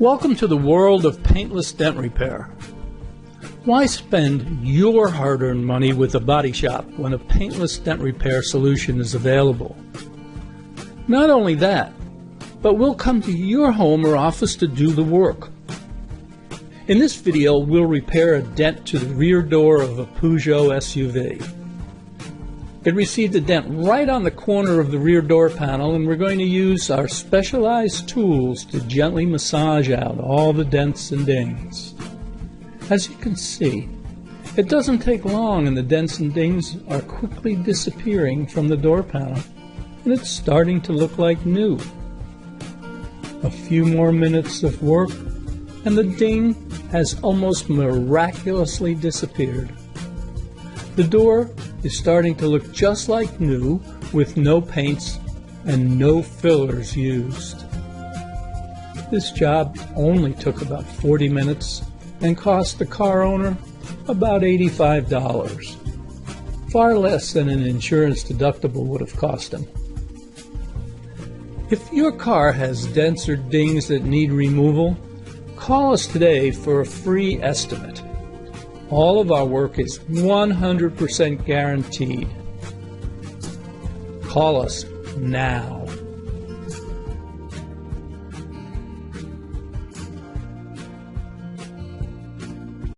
Welcome to the world of paintless dent repair. Why spend your hard-earned money with a body shop when a paintless dent repair solution is available? Not only that, but we'll come to your home or office to do the work. In this video, we'll repair a dent to the rear door of a Peugeot SUV. It received a dent right on the corner of the rear door panel, and we're going to use our specialized tools to gently massage out all the dents and dings. As you can see, it doesn't take long and the dents and dings are quickly disappearing from the door panel, and it's starting to look like new. A few more minutes of work and the ding has almost miraculously disappeared. The door is starting to look just like new, with no paints and no fillers used. This job only took about 40 minutes and cost the car owner about $85, far less than an insurance deductible would have cost him. If your car has dents or dings that need removal, call us today for a free estimate. All of our work is 100% guaranteed. Call us now.